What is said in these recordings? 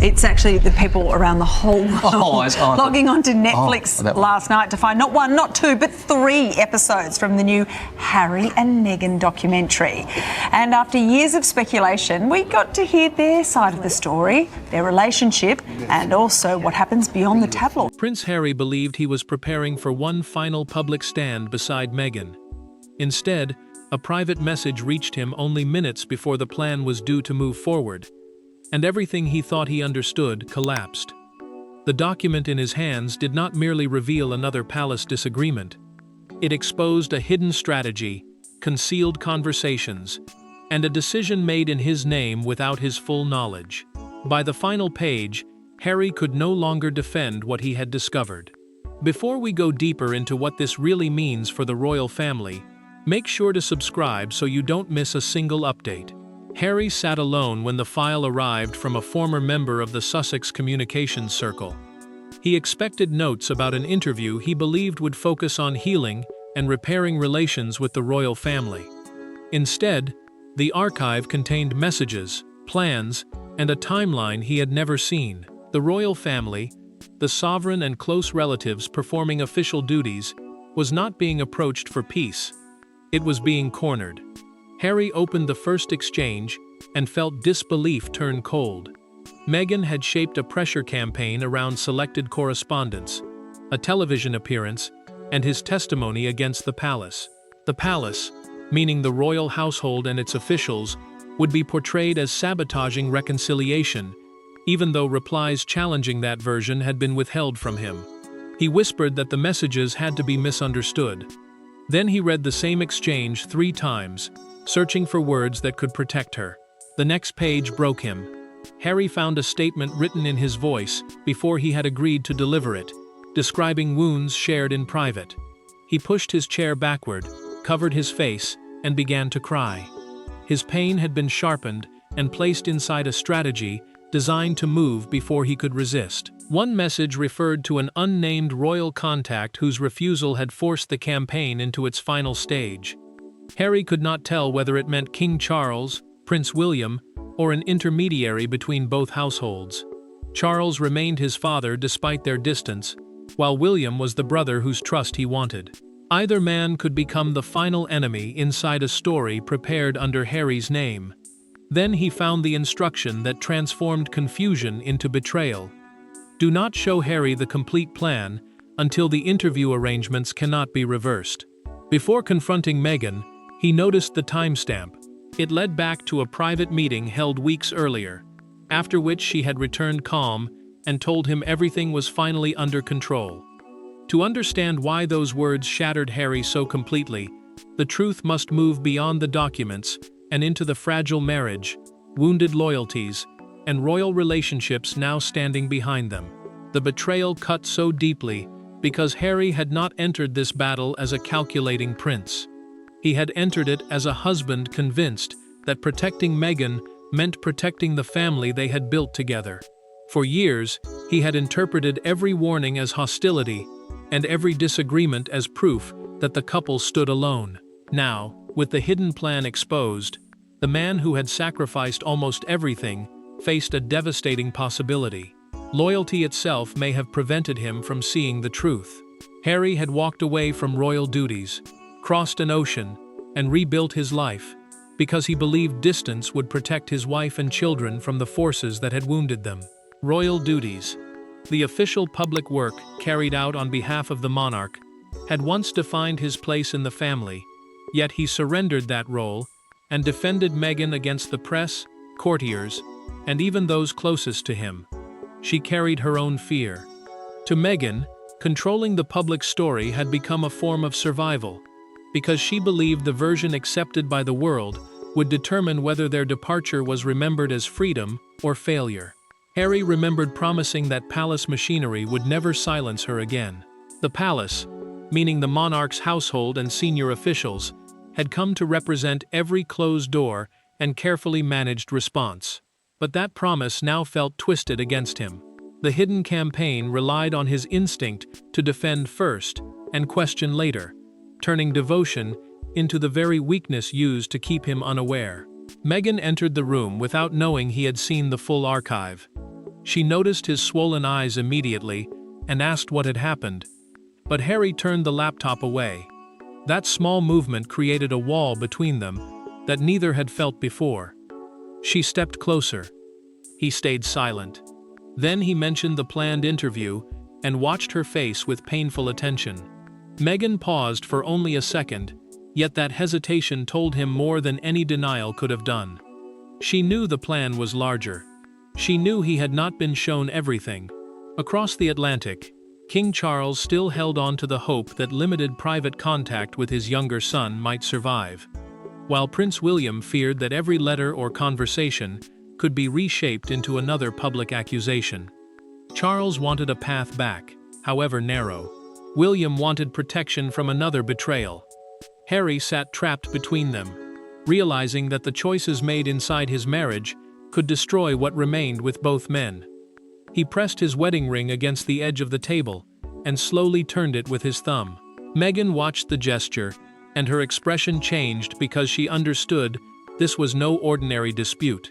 It's actually the people around the whole world logging onto Netflix last night to find not one, not two, but 3 episodes from the new Harry and Meghan documentary. And after years of speculation, we got to hear their side of the story, their relationship, and also what happens beyond the tabloid. Prince Harry believed he was preparing for one final public stand beside Meghan. Instead, a private message reached him only minutes before the plan was due to move forward, and everything he thought he understood collapsed. The document in his hands did not merely reveal another palace disagreement. It exposed a hidden strategy, concealed conversations, and a decision made in his name without his full knowledge. By the final page, Harry could no longer defend what he had discovered. Before we go deeper into what this really means for the royal family, make sure to subscribe so you don't miss a single update. Harry sat alone when the file arrived from a former member of the Sussex Communications Circle. He expected notes about an interview he believed would focus on healing and repairing relations with the royal family. Instead, the archive contained messages, plans, and a timeline he had never seen. The royal family, the sovereign and close relatives performing official duties, was not being approached for peace. It was being cornered. Harry opened the first exchange and felt disbelief turn cold. Meghan had shaped a pressure campaign around selected correspondence, a television appearance, and his testimony against the palace. The palace, meaning the royal household and its officials, would be portrayed as sabotaging reconciliation, even though replies challenging that version had been withheld from him. He whispered that the messages had to be misunderstood. Then he read the same exchange 3 times, searching for words that could protect her. The next page broke him. Harry found a statement written in his voice before he had agreed to deliver it, describing wounds shared in private. He pushed his chair backward, covered his face, and began to cry. His pain had been sharpened and placed inside a strategy designed to move before he could resist. One message referred to an unnamed royal contact whose refusal had forced the campaign into its final stage. Harry could not tell whether it meant King Charles, Prince William, or an intermediary between both households. Charles remained his father despite their distance, while William was the brother whose trust he wanted. Either man could become the final enemy inside a story prepared under Harry's name. Then he found the instruction that transformed confusion into betrayal. Do not show Harry the complete plan until the interview arrangements cannot be reversed. Before confronting Meghan, he noticed the timestamp. It led back to a private meeting held weeks earlier, after which she had returned calm and told him everything was finally under control. To understand why those words shattered Harry so completely, the truth must move beyond the documents and into the fragile marriage, wounded loyalties, and royal relationships now standing behind them. The betrayal cut so deeply because Harry had not entered this battle as a calculating prince. He had entered it as a husband convinced that protecting Meghan meant protecting the family they had built together. For years, he had interpreted every warning as hostility and every disagreement as proof that the couple stood alone. Now, with the hidden plan exposed, the man who had sacrificed almost everything faced a devastating possibility. Loyalty itself may have prevented him from seeing the truth. Harry had walked away from royal duties, crossed an ocean, and rebuilt his life, because he believed distance would protect his wife and children from the forces that had wounded them. Royal duties, the official public work carried out on behalf of the monarch, had once defined his place in the family, yet he surrendered that role and defended Meghan against the press, courtiers, and even those closest to him. She carried her own fear. To Meghan, controlling the public story had become a form of survival, because she believed the version accepted by the world would determine whether their departure was remembered as freedom or failure. Harry remembered promising that palace machinery would never silence her again. The palace, meaning the monarch's household and senior officials, had come to represent every closed door and carefully managed response. But that promise now felt twisted against him. The hidden campaign relied on his instinct to defend first and question later, turning devotion into the very weakness used to keep him unaware. Meghan entered the room without knowing he had seen the full archive. She noticed his swollen eyes immediately and asked what had happened. But Harry turned the laptop away. That small movement created a wall between them that neither had felt before. She stepped closer. He stayed silent. Then he mentioned the planned interview and watched her face with painful attention. Meghan paused for only a second, yet that hesitation told him more than any denial could have done. She knew the plan was larger. She knew he had not been shown everything. Across the Atlantic, King Charles still held on to the hope that limited private contact with his younger son might survive, while Prince William feared that every letter or conversation could be reshaped into another public accusation. Charles wanted a path back, however narrow. William wanted protection from another betrayal. Harry sat trapped between them, realizing that the choices made inside his marriage could destroy what remained with both men. He pressed his wedding ring against the edge of the table and slowly turned it with his thumb. Meghan watched the gesture, and her expression changed because she understood this was no ordinary dispute.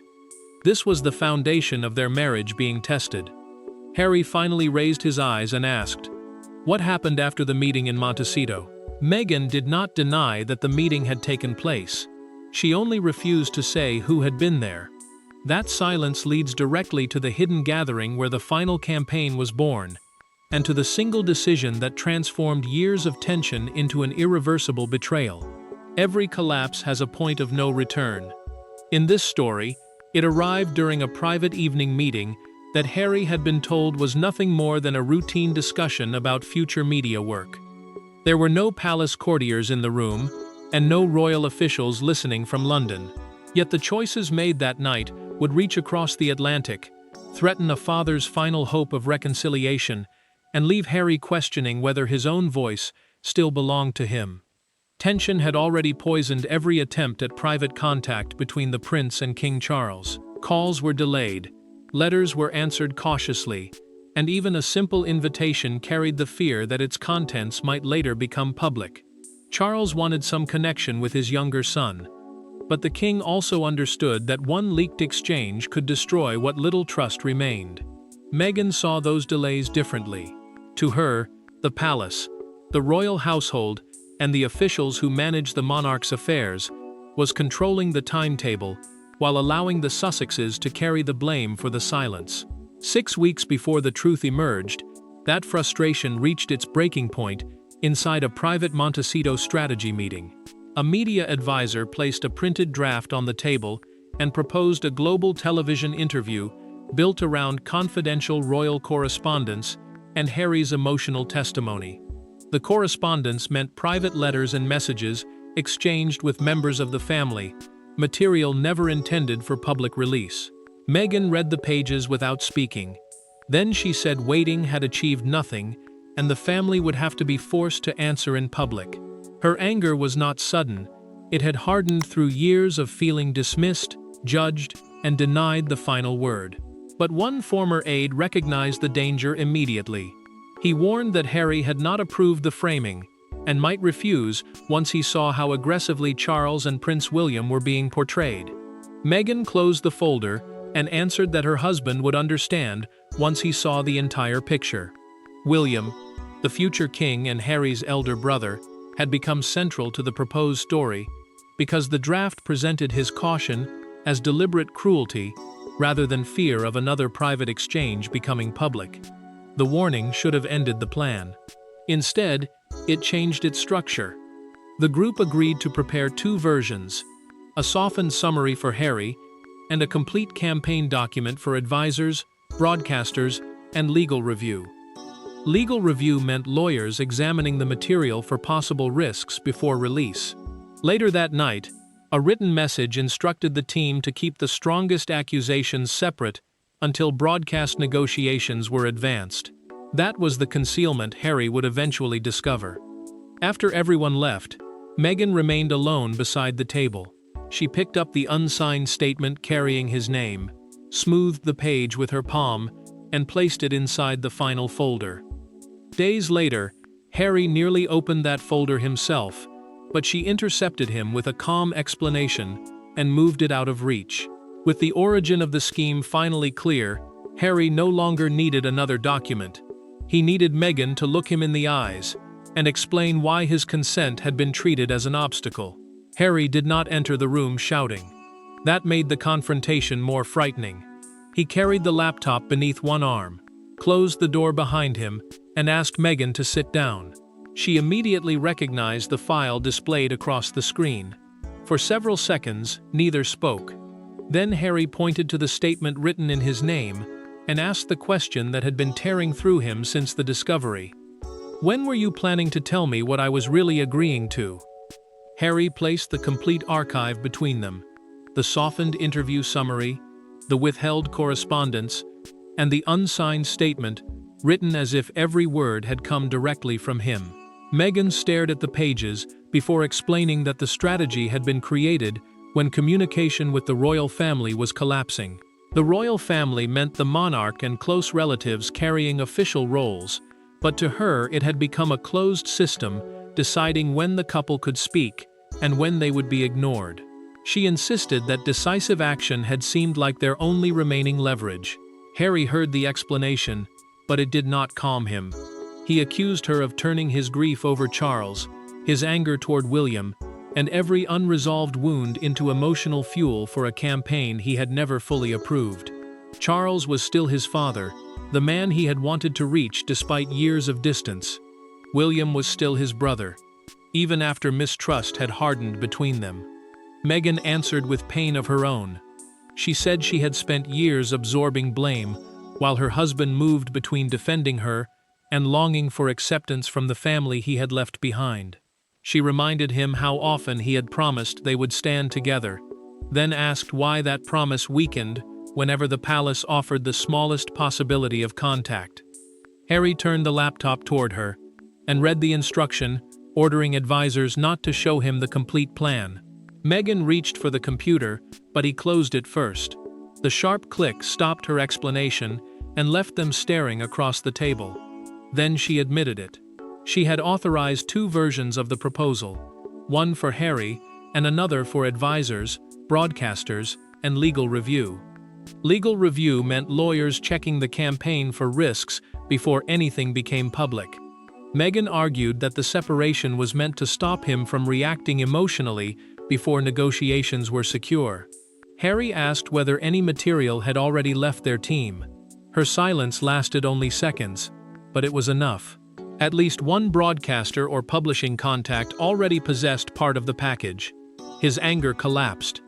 This was the foundation of their marriage being tested. Harry finally raised his eyes and asked, "What happened after the meeting in Montecito?" Meghan did not deny that the meeting had taken place. She only refused to say who had been there. That silence leads directly to the hidden gathering where the final campaign was born, and to the single decision that transformed years of tension into an irreversible betrayal. Every collapse has a point of no return. In this story, it arrived during a private evening meeting that Harry had been told was nothing more than a routine discussion about future media work. There were no palace courtiers in the room, and no royal officials listening from London. Yet the choices made that night would reach across the Atlantic, threaten a father's final hope of reconciliation, and leave Harry questioning whether his own voice still belonged to him. Tension had already poisoned every attempt at private contact between the prince and King Charles. Calls were delayed, letters were answered cautiously, and even a simple invitation carried the fear that its contents might later become public. Charles wanted some connection with his younger son, but the king also understood that one leaked exchange could destroy what little trust remained. Meghan saw those delays differently. To her, the palace, the royal household, and the officials who managed the monarch's affairs was controlling the timetable while allowing the Sussexes to carry the blame for the silence. 6 weeks before the truth emerged, that frustration reached its breaking point inside a private Montecito strategy meeting. A media advisor placed a printed draft on the table and proposed a global television interview built around confidential royal correspondence and Harry's emotional testimony. The correspondence meant private letters and messages exchanged with members of the family, material never intended for public release. Meghan read the pages without speaking. Then she said waiting had achieved nothing, and the family would have to be forced to answer in public. Her anger was not sudden. It had hardened through years of feeling dismissed, judged, and denied the final word. But one former aide recognized the danger immediately. He warned that Harry had not approved the framing, and might refuse once he saw how aggressively Charles and Prince William were being portrayed. Meghan closed the folder and answered that her husband would understand once he saw the entire picture. William, the future king and Harry's elder brother, had become central to the proposed story because the draft presented his caution as deliberate cruelty rather than fear of another private exchange becoming public. The warning should have ended the plan. Instead, it changed its structure. The group agreed to prepare 2 versions, a softened summary for Harry and a complete campaign document for advisors, broadcasters, and legal review. Legal review meant lawyers examining the material for possible risks before release. Later that night, a written message instructed the team to keep the strongest accusations separate until broadcast negotiations were advanced. That was the concealment Harry would eventually discover. After everyone left, Meghan remained alone beside the table. She picked up the unsigned statement carrying his name, smoothed the page with her palm, and placed it inside the final folder. Days later, Harry nearly opened that folder himself, but she intercepted him with a calm explanation and moved it out of reach. With the origin of the scheme finally clear, Harry no longer needed another document. He needed Meghan to look him in the eyes and explain why his consent had been treated as an obstacle. Harry did not enter the room shouting. That made the confrontation more frightening. He carried the laptop beneath one arm, closed the door behind him, and asked Meghan to sit down. She immediately recognized the file displayed across the screen. For several seconds, neither spoke. Then Harry pointed to the statement written in his name and asked the question that had been tearing through him since the discovery. "When were you planning to tell me what I was really agreeing to?" Harry placed the complete archive between them: the softened interview summary, the withheld correspondence, and the unsigned statement, written as if every word had come directly from him. Meghan stared at the pages before explaining that the strategy had been created when communication with the royal family was collapsing. The royal family meant the monarch and close relatives carrying official roles, but to her it had become a closed system deciding when the couple could speak and when they would be ignored. She insisted that decisive action had seemed like their only remaining leverage. Harry heard the explanation, but it did not calm him. He accused her of turning his grief over Charles, his anger toward William, and every unresolved wound into emotional fuel for a campaign he had never fully approved. Charles was still his father, the man he had wanted to reach despite years of distance. William was still his brother, even after mistrust had hardened between them. Meghan answered with pain of her own. She said she had spent years absorbing blame, while her husband moved between defending her and longing for acceptance from the family he had left behind. She reminded him how often he had promised they would stand together, then asked why that promise weakened whenever the palace offered the smallest possibility of contact. Harry turned the laptop toward her and read the instruction, ordering advisors not to show him the complete plan. Meghan reached for the computer, but he closed it first. The sharp click stopped her explanation and left them staring across the table. Then she admitted it. She had authorized 2 versions of the proposal, one for Harry and another for advisors, broadcasters, and legal review. Legal review meant lawyers checking the campaign for risks before anything became public. Meghan argued that the separation was meant to stop him from reacting emotionally before negotiations were secure. Harry asked whether any material had already left their team. Her silence lasted only seconds, but it was enough. At least one broadcaster or publishing contact already possessed part of the package. His anger collapsed.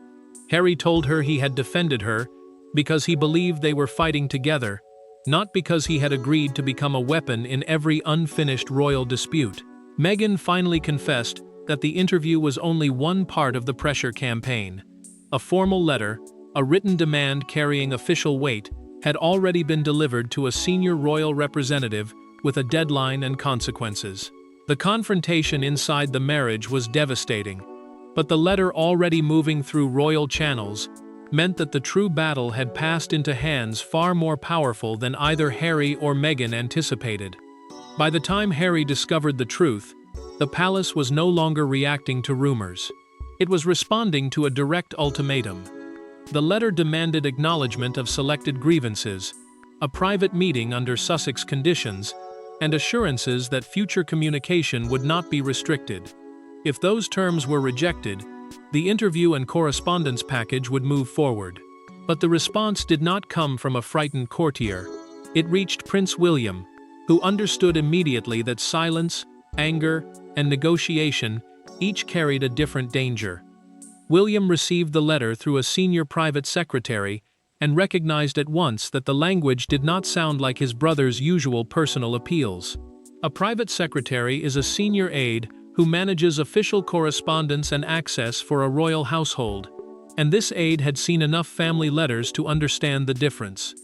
Harry told her he had defended her because he believed they were fighting together, not because he had agreed to become a weapon in every unfinished royal dispute. Meghan finally confessed that the interview was only one part of the pressure campaign. A formal letter, a written demand carrying official weight, had already been delivered to a senior royal representative with a deadline and consequences. The confrontation inside the marriage was devastating, but the letter already moving through royal channels meant that the true battle had passed into hands far more powerful than either Harry or Meghan anticipated. By the time Harry discovered the truth, the palace was no longer reacting to rumors. It was responding to a direct ultimatum. The letter demanded acknowledgement of selected grievances, a private meeting under Sussex conditions, and assurances that future communication would not be restricted. If those terms were rejected, the interview and correspondence package would move forward. But the response did not come from a frightened courtier. It reached Prince William, who understood immediately that silence, anger, and negotiation each carried a different danger. William received the letter through a senior private secretary and recognized at once that the language did not sound like his brother's usual personal appeals. A private secretary is a senior aide who manages official correspondence and access for a royal household, and this aide had seen enough family letters to understand the difference.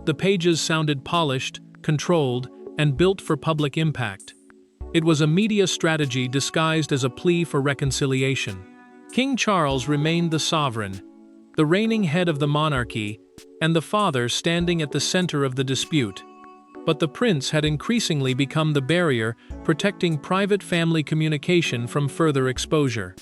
The pages sounded polished, controlled, and built for public impact. It was a media strategy disguised as a plea for reconciliation. King Charles remained the sovereign, the reigning head of the monarchy, and the father standing at the center of the dispute. But the prince had increasingly become the barrier protecting private family communication from further exposure.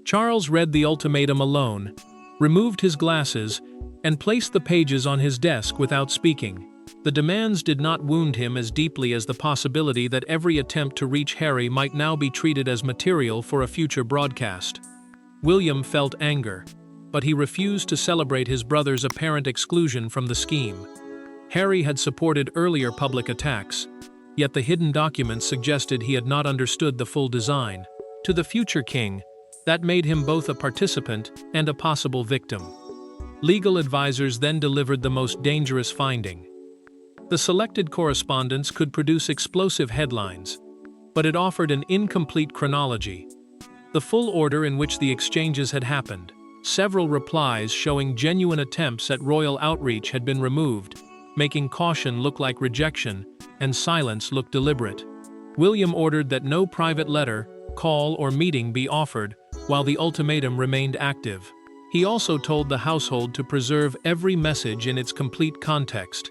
Charles read the ultimatum alone, removed his glasses, and placed the pages on his desk without speaking. The demands did not wound him as deeply as the possibility that every attempt to reach Harry might now be treated as material for a future broadcast. William felt anger, but he refused to celebrate his brother's apparent exclusion from the scheme. Harry had supported earlier public attacks, yet the hidden documents suggested he had not understood the full design. To the future king, that made him both a participant and a possible victim. Legal advisors then delivered the most dangerous finding. The selected correspondence could produce explosive headlines, but it offered an incomplete chronology. The full order in which the exchanges had happened, several replies showing genuine attempts at royal outreach had been removed, making caution look like rejection and silence look deliberate. William ordered that no private letter, call, or meeting be offered while the ultimatum remained active. He also told the household to preserve every message in its complete context,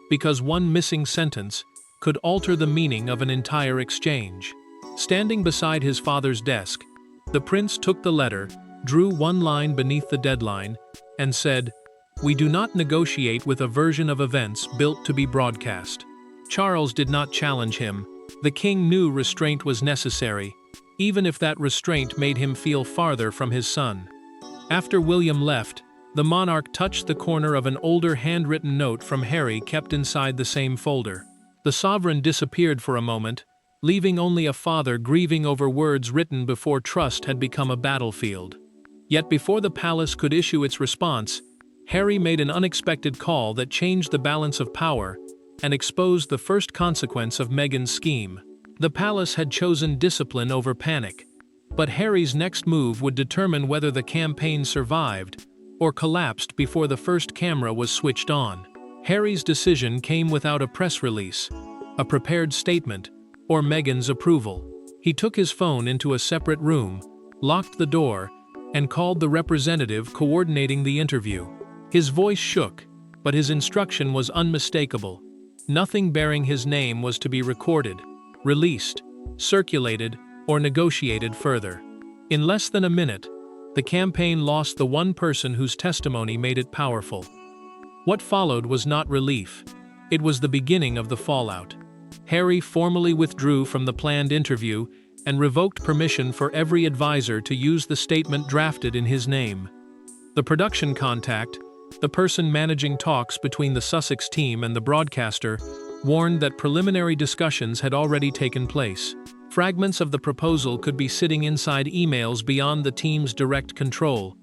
because one missing sentence could alter the meaning of an entire exchange. Standing beside his father's desk, the prince took the letter, drew one line beneath the deadline, and said, "We do not negotiate with a version of events built to be broadcast." Charles did not challenge him. The king knew restraint was necessary, even if that restraint made him feel farther from his son. After William left, the monarch touched the corner of an older handwritten note from Harry kept inside the same folder. The sovereign disappeared for a moment, leaving only a father grieving over words written before trust had become a battlefield. Yet before the palace could issue its response, Harry made an unexpected call that changed the balance of power and exposed the first consequence of Meghan's scheme. The palace had chosen discipline over panic, but Harry's next move would determine whether the campaign survived or collapsed before the first camera was switched on. Harry's decision came without a press release, a prepared statement, or Meghan's approval. He took his phone into a separate room, locked the door, and called the representative coordinating the interview. His voice shook, but his instruction was unmistakable. Nothing bearing his name was to be recorded, released, circulated, or negotiated further. In less than a minute, the campaign lost the one person whose testimony made it powerful. What followed was not relief. It was the beginning of the fallout. Harry formally withdrew from the planned interview and revoked permission for every advisor to use the statement drafted in his name. The production contact, the person managing talks between the Sussex team and the broadcaster, warned that preliminary discussions had already taken place. Fragments of the proposal could be sitting inside emails beyond the team's direct control,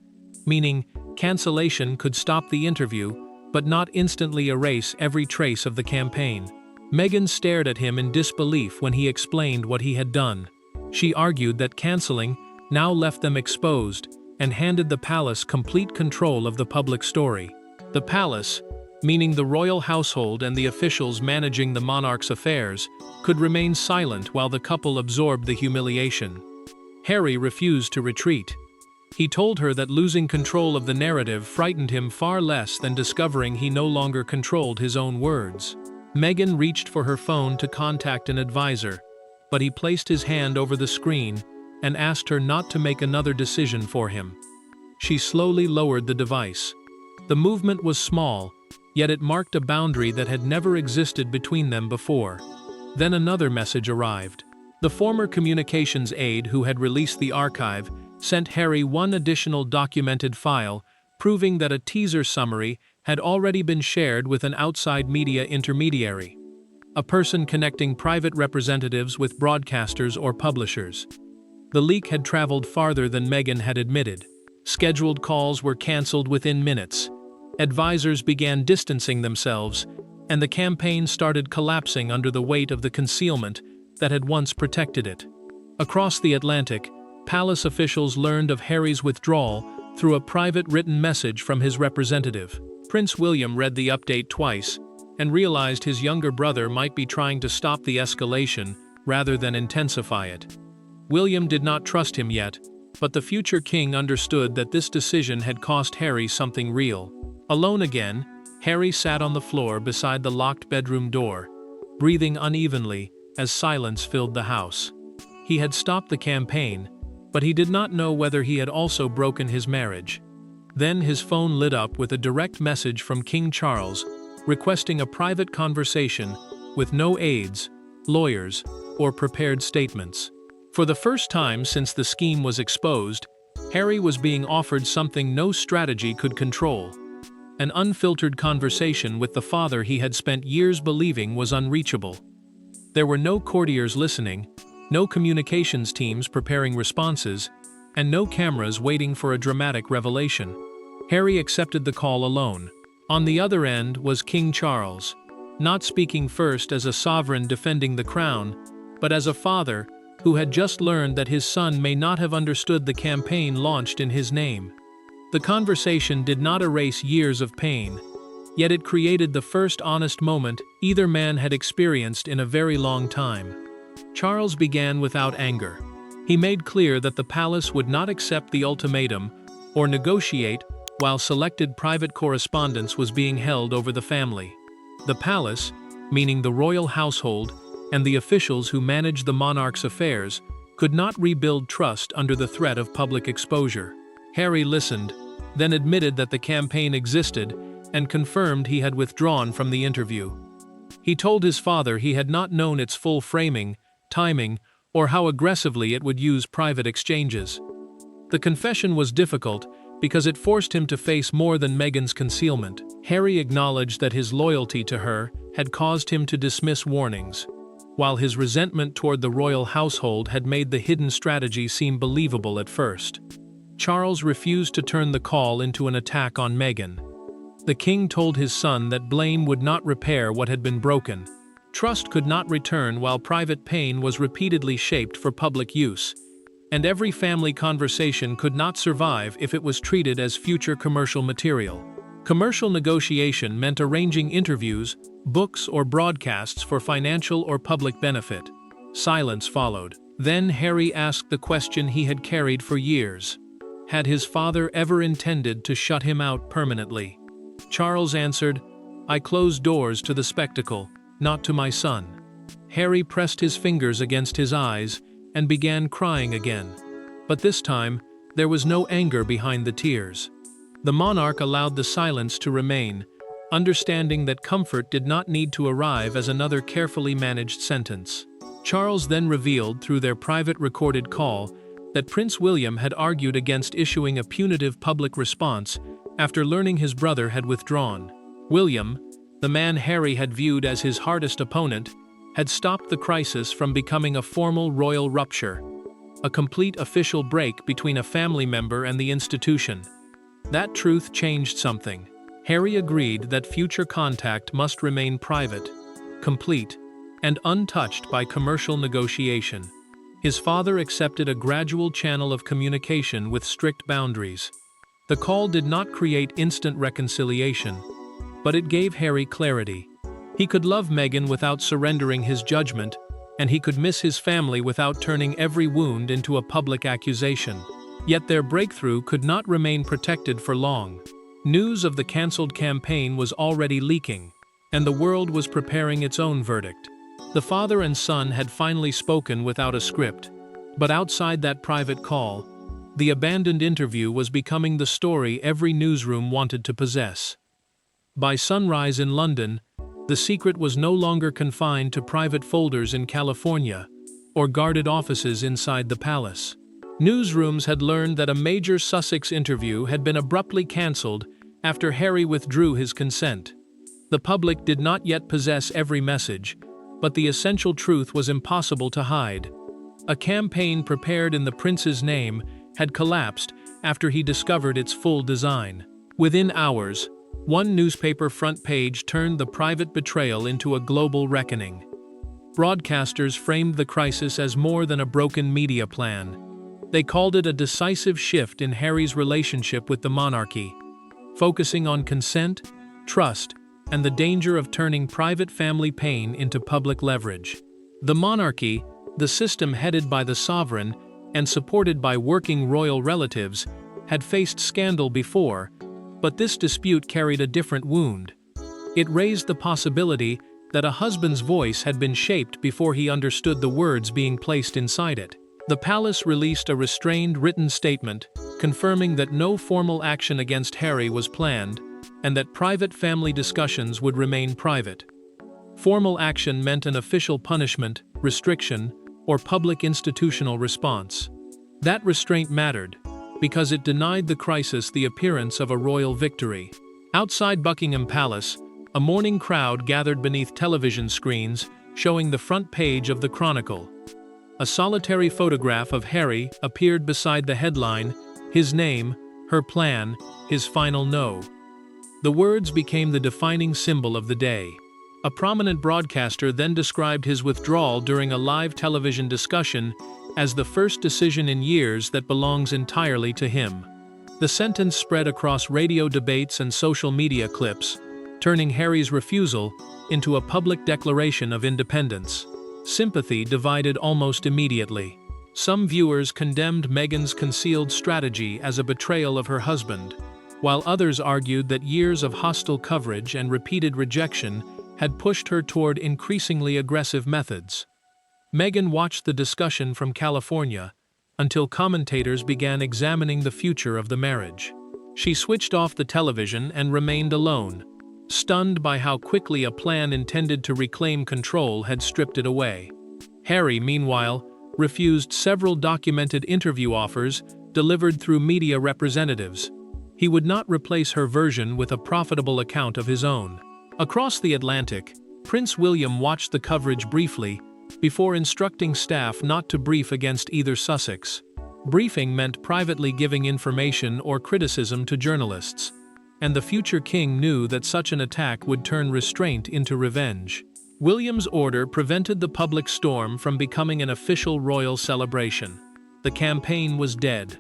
meaning cancellation could stop the interview, but not instantly erase every trace of the campaign. Meghan stared at him in disbelief when he explained what he had done. She argued that canceling now left them exposed and handed the palace complete control of the public story. The palace, meaning the royal household and the officials managing the monarch's affairs, could remain silent while the couple absorbed the humiliation. Harry refused to retreat. He told her that losing control of the narrative frightened him far less than discovering he no longer controlled his own words. Meghan reached for her phone to contact an advisor, but he placed his hand over the screen and asked her not to make another decision for him. She slowly lowered the device. The movement was small, yet it marked a boundary that had never existed between them before. Then another message arrived. The former communications aide who had released the archive sent Harry one additional documented file, proving that a teaser summary had already been shared with an outside media intermediary, a person connecting private representatives with broadcasters or publishers. The leak had traveled farther than Meghan had admitted. Scheduled calls were cancelled within minutes. Advisors began distancing themselves, and the campaign started collapsing under the weight of the concealment that had once protected it. Across the Atlantic, palace officials learned of Harry's withdrawal through a private written message from his representative. Prince William read the update twice and realized his younger brother might be trying to stop the escalation rather than intensify it. William did not trust him yet, but the future king understood that this decision had cost Harry something real. Alone again, Harry sat on the floor beside the locked bedroom door, breathing unevenly as silence filled the house. He had stopped the campaign, but he did not know whether he had also broken his marriage. Then his phone lit up with a direct message from King Charles, requesting a private conversation with no aides, lawyers, or prepared statements. For the first time since the scheme was exposed, Harry was being offered something no strategy could control: an unfiltered conversation with the father he had spent years believing was unreachable. There were no courtiers listening, no communications teams preparing responses, and no cameras waiting for a dramatic revelation. Harry accepted the call alone. On the other end was King Charles, not speaking first as a sovereign defending the crown, but as a father who had just learned that his son may not have understood the campaign launched in his name. The conversation did not erase years of pain, yet it created the first honest moment either man had experienced in a very long time. Charles began without anger. He made clear that the palace would not accept the ultimatum or negotiate while selected private correspondence was being held over the family. The palace, meaning the royal household and the officials who managed the monarch's affairs, could not rebuild trust under the threat of public exposure. Harry listened, then admitted that the campaign existed and confirmed he had withdrawn from the interview. He told his father he had not known its full framing, timing, or how aggressively it would use private exchanges. The confession was difficult because it forced him to face more than Meghan's concealment. Harry acknowledged that his loyalty to her had caused him to dismiss warnings, while his resentment toward the royal household had made the hidden strategy seem believable at first. Charles refused to turn the call into an attack on Meghan. The king told his son that blame would not repair what had been broken. Trust could not return while private pain was repeatedly shaped for public use, and every family conversation could not survive if it was treated as future commercial material. Commercial negotiation meant arranging interviews, books, or broadcasts for financial or public benefit. Silence followed. Then Harry asked the question he had carried for years. Had his father ever intended to shut him out permanently? Charles answered, "I closed doors to the spectacle, not to my son." Harry pressed his fingers against his eyes and began crying again. But this time, there was no anger behind the tears. The monarch allowed the silence to remain, understanding that comfort did not need to arrive as another carefully managed sentence. Charles then revealed through their private recorded call that Prince William had argued against issuing a punitive public response after learning his brother had withdrawn. William, the man Harry had viewed as his hardest opponent, had stopped the crisis from becoming a formal royal rupture, a complete official break between a family member and the institution. That truth changed something. Harry agreed that future contact must remain private, complete, and untouched by commercial negotiation. His father accepted a gradual channel of communication with strict boundaries. The call did not create instant reconciliation, but it gave Harry clarity. He could love Meghan without surrendering his judgment, and he could miss his family without turning every wound into a public accusation. Yet their breakthrough could not remain protected for long. News of the cancelled campaign was already leaking, and the world was preparing its own verdict. The father and son had finally spoken without a script, but outside that private call, the abandoned interview was becoming the story every newsroom wanted to possess. By sunrise in London, the secret was no longer confined to private folders in California or guarded offices inside the palace. Newsrooms had learned that a major Sussex interview had been abruptly cancelled after Harry withdrew his consent. The public did not yet possess every message, but the essential truth was impossible to hide. A campaign prepared in the prince's name had collapsed after he discovered its full design. Within hours, one newspaper front page turned the private betrayal into a global reckoning. Broadcasters framed the crisis as more than a broken media plan. They called it a decisive shift in Harry's relationship with the monarchy, focusing on consent, trust, and the danger of turning private family pain into public leverage. The monarchy, the system headed by the sovereign and supported by working royal relatives, had faced scandal before, but this dispute carried a different wound. It raised the possibility that a husband's voice had been shaped before he understood the words being placed inside it. The palace released a restrained written statement, confirming that no formal action against Harry was planned and that private family discussions would remain private. Formal action meant an official punishment, restriction, or public institutional response. That restraint mattered, because it denied the crisis the appearance of a royal victory. Outside Buckingham Palace, a morning crowd gathered beneath television screens showing the front page of the Chronicle. A solitary photograph of Harry appeared beside the headline, "His name, her plan, his final no." The words became the defining symbol of the day. A prominent broadcaster then described his withdrawal during a live television discussion as the first decision in years that belongs entirely to him. The sentence spread across radio debates and social media clips, turning Harry's refusal into a public declaration of independence. Sympathy divided almost immediately. Some viewers condemned Meghan's concealed strategy as a betrayal of her husband, while others argued that years of hostile coverage and repeated rejection had pushed her toward increasingly aggressive methods. Meghan watched the discussion from California until commentators began examining the future of the marriage. She switched off the television and remained alone, stunned by how quickly a plan intended to reclaim control had stripped it away. Harry, meanwhile, refused several documented interview offers delivered through media representatives. He would not replace her version with a profitable account of his own. Across the Atlantic, Prince William watched the coverage briefly before instructing staff not to brief against either Sussex. Briefing meant privately giving information or criticism to journalists, and the future king knew that such an attack would turn restraint into revenge. William's order prevented the public storm from becoming an official royal celebration. The campaign was dead.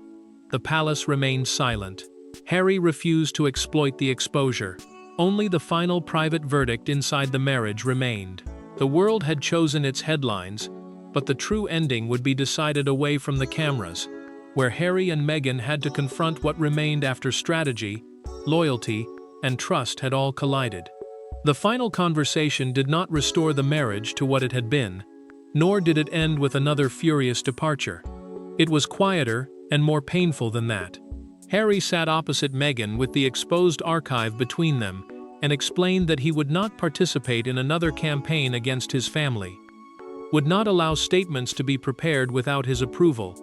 The palace remained silent. Harry refused to exploit the exposure. Only the final private verdict inside the marriage remained. The world had chosen its headlines, but the true ending would be decided away from the cameras, where Harry and Meghan had to confront what remained after strategy, loyalty, and trust had all collided. The final conversation did not restore the marriage to what it had been, nor did it end with another furious departure. It was quieter and more painful than that. Harry sat opposite Meghan with the exposed archive between them and explained that he would not participate in another campaign against his family, would not allow statements to be prepared without his approval,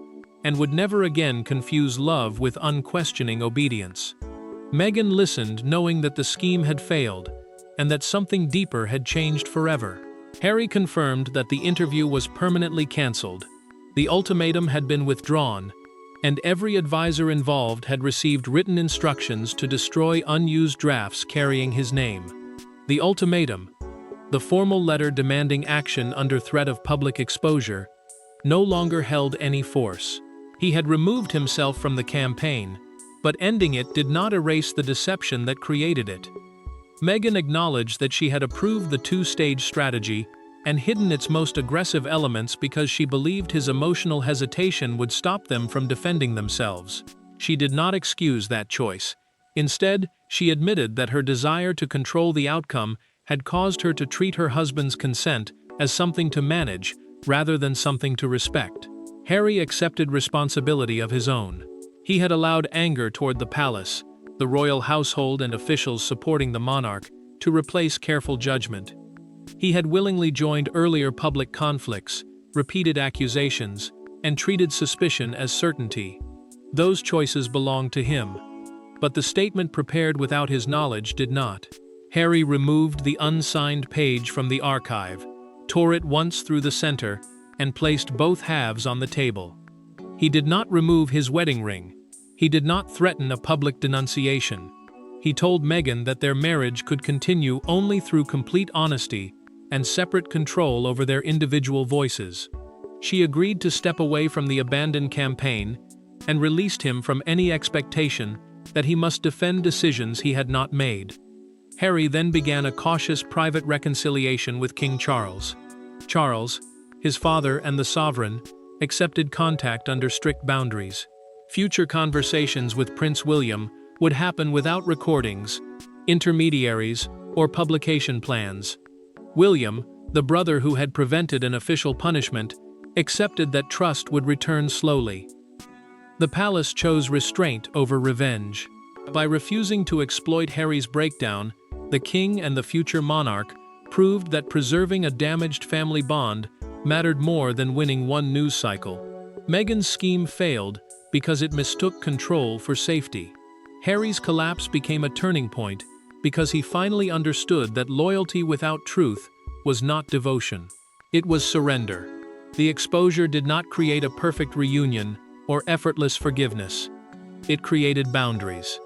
and would never again confuse love with unquestioning obedience. Meghan listened, knowing that the scheme had failed, and that something deeper had changed forever. Harry confirmed that the interview was permanently cancelled. The ultimatum had been withdrawn, and every advisor involved had received written instructions to destroy unused drafts carrying his name. The ultimatum, the formal letter demanding action under threat of public exposure, no longer held any force. He had removed himself from the campaign, but ending it did not erase the deception that created it. Meghan acknowledged that she had approved the two-stage strategy and hidden its most aggressive elements because she believed his emotional hesitation would stop them from defending themselves. She did not excuse that choice. Instead, she admitted that her desire to control the outcome had caused her to treat her husband's consent as something to manage rather than something to respect. Harry accepted responsibility of his own. He had allowed anger toward the palace, the royal household and officials supporting the monarch, to replace careful judgment. He had willingly joined earlier public conflicts, repeated accusations, and treated suspicion as certainty. Those choices belonged to him. But the statement prepared without his knowledge did not. Harry removed the unsigned page from the archive, tore it once through the center, and placed both halves on the table. He did not remove his wedding ring. He did not threaten a public denunciation. He told Meghan that their marriage could continue only through complete honesty and separate control over their individual voices. She agreed to step away from the abandoned campaign and released him from any expectation that he must defend decisions he had not made. Harry then began a cautious private reconciliation with King Charles. Charles, his father and the sovereign, accepted contact under strict boundaries. Future conversations with Prince William would happen without recordings, intermediaries, or publication plans. William, the brother who had prevented an official punishment, accepted that trust would return slowly. The palace chose restraint over revenge. By refusing to exploit Harry's breakdown, the king and the future monarch proved that preserving a damaged family bond mattered more than winning one news cycle. Meghan's scheme failed because it mistook control for safety. Harry's collapse became a turning point because he finally understood that loyalty without truth was not devotion. It was surrender. The exposure did not create a perfect reunion or effortless forgiveness. It created boundaries.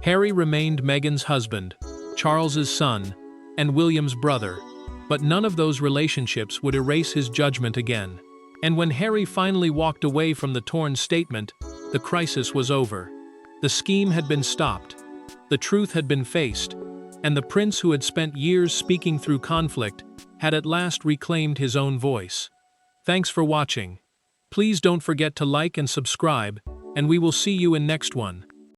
Harry remained Meghan's husband, Charles's son, and William's brother, but none of those relationships would erase his judgment again. And when Harry finally walked away from the torn statement, the crisis was over. The scheme had been stopped, the truth had been faced, and the prince who had spent years speaking through conflict had at last reclaimed his own voice. Thanks for watching. Please don't forget to like and subscribe, and we will see you in next one.